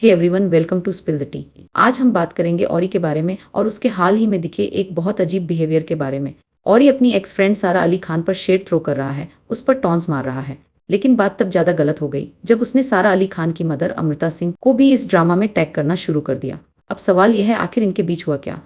Hey everyone, welcome to spill the tea. आज हम बात करेंगे औरी के बारे में और उसके हाल ही में दिखे एक बहुत अजीब बिहेवियर के बारे में। औरी अपनी एक्स फ्रेंड सारा अली खान पर शेड थ्रो कर रहा है, उस पर टॉन्स मार रहा है। लेकिन बात तब ज़्यादा गलत हो गई जब उसने सारा अली खान की मदर अमृता सिंह को भी इस ड्रामा में टैग करना शुरू कर दिया। अब सवाल यह है, आखिर इनके बीच हुआ क्या?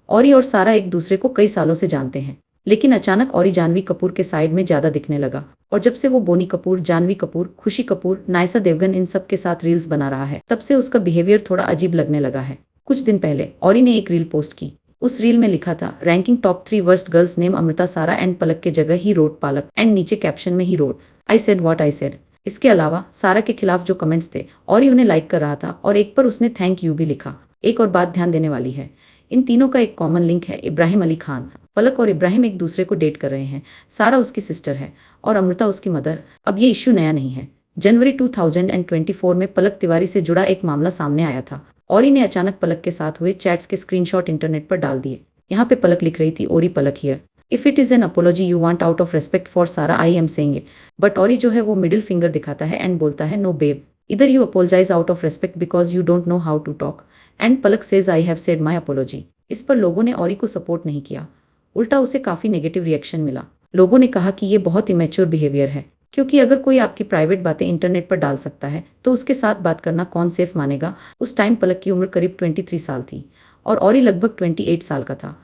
औरी और सारा एक दूसरे को कई सालों से जानते हैं, लेकिन अचानक औरी जानवी कपूर के साइड में ज़्यादा दिखने लगा। और जब से वो बोनी कपूर, जानवी कपूर, खुशी कपूर, नायसा देवगन इन सब के साथ रील्स बना रहा है, तब से उसका बिहेवियर थोड़ा अजीब लगने लगा है। कुछ दिन पहले औरी ने एक रील पोस्ट की। उस रील में लिखा था, ranking top 3 worst girls name Amrita Sara and Palak के जगह ही रोड पालक, एंड नीचे कैप्शन में he wrote I said what I said. इसके अलावा सारा के खिलाफ जो कमेंट्स थे औरी उन्हें लाइक कर रहा था और एक पर उसने थैंक यू भी लिखा। एक और बात ध्यान देने वाली है, इन तीनों का एक कॉमन लिंक है, इब्राहिम अली खान। पलक और इब्राहिम एक दूसरे को डेट कर रहे हैं। सारा उसकी सिस्टर है और अमृता उसकी मदर। अब ये इश्यू नया नहीं है। जनवरी 2024 में पलक तिवारी से जुड़ा एक मामला सामने आया था। औरी ने अचानक पलक के साथ हुए चैट्स के स्क्रीनशॉट इंटरनेट पर डाल दिए। यहाँ पे पलक लिख रही थी, Orry Palak here, if it is an apology you want out of respect for Sara I am saying it. But Orry जो है वो मिडिल फिंगर दिखाता है एंड बोलता है, नो बेब, इधर you apologise out of respect because you don't know how to talk, and Palak says I have said my apology. इस पर लोगों ने औरी को सपोर्ट नहीं किया, उल्टा उसे काफ़ी नेगेटिव रिएक्शन मिला। लोगों ने कहा कि ये बहुत इमेच्योर बिहेवियर है, क्योंकि अगर कोई आपकी प्राइवेट बातें इंटरनेट पर डाल सकता है तो उसके साथ बात करना कौन सेफ मानेगा। उस टाइम पलक की उम्र करीब 23 साल थी और औरी लगभग 28 साल का था।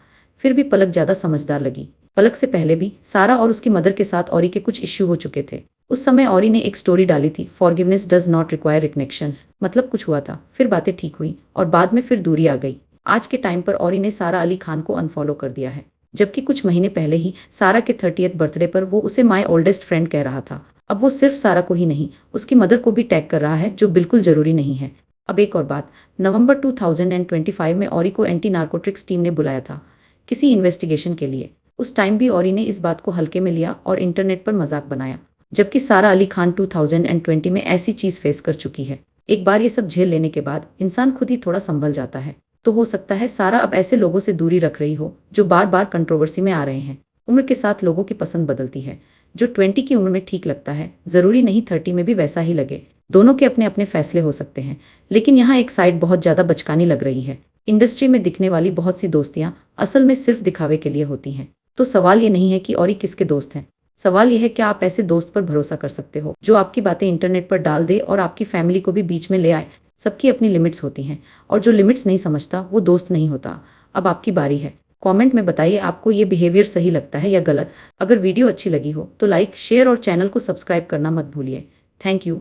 फिर भी पलक ज़्यादा समझदार लगी। पलक से पहले भी सारा और उसकी मदर के साथ औरी के कुछ इश्यू हो चुके थे। उस समय औरी ने एक स्टोरी डाली थी, forgiveness does not require reconnection, मतलब कुछ हुआ था, फिर बातें ठीक हुई और बाद में फिर दूरी आ गई। आज के टाइम पर औरी ने सारा अली खान को अनफॉलो कर दिया है, जबकि कुछ महीने पहले ही सारा के 30th बर्थडे पर वो उसे माय ओल्डेस्ट फ्रेंड कह रहा था। अब वो सिर्फ सारा को ही नहीं, उसकी मदर को भी टैग कर रहा है, जो बिल्कुल ज़रूरी नहीं है। अब एक और बात, नवंबर 2025 में औरी को एंटी नार्कोटिक्स टीम ने बुलाया था किसी इन्वेस्टिगेशन के लिए। उस टाइम भी औरी ने इस बात को हल्के में लिया और इंटरनेट पर मजाक बनाया, जबकि सारा अली खान 2020 में ऐसी चीज़ फेस कर चुकी है। एक बार ये सब झेल लेने के बाद इंसान खुद ही थोड़ा संभल जाता है। तो हो सकता है सारा अब ऐसे लोगों से दूरी रख रही हो जो बार बार कंट्रोवर्सी में आ रहे हैं। उम्र के साथ लोगों की पसंद बदलती है। जो 20 की उम्र में ठीक लगता है, ज़रूरी नहीं 30 में भी वैसा ही लगे। दोनों के अपने अपने फैसले हो सकते हैं, लेकिन यहाँ एक साइड बहुत ज़्यादा बचकानी लग रही है। इंडस्ट्री में दिखने वाली बहुत सी दोस्तियाँ असल में सिर्फ दिखावे के लिए होती हैं। तो सवाल ये नहीं है कि औरी किसके दोस्त हैं, सवाल यह है क्या आप ऐसे दोस्त पर भरोसा कर सकते हो जो आपकी बातें इंटरनेट पर डाल दे और आपकी फैमिली को भी बीच में ले आए। सबकी अपनी लिमिट्स होती हैं और जो लिमिट्स नहीं समझता वो दोस्त नहीं होता। अब आपकी बारी है, कमेंट में बताइए आपको ये बिहेवियर सही लगता है या गलत। अगर वीडियो अच्छी लगी हो तो लाइक, शेयर और चैनल को सब्सक्राइब करना मत भूलिए। Thank you.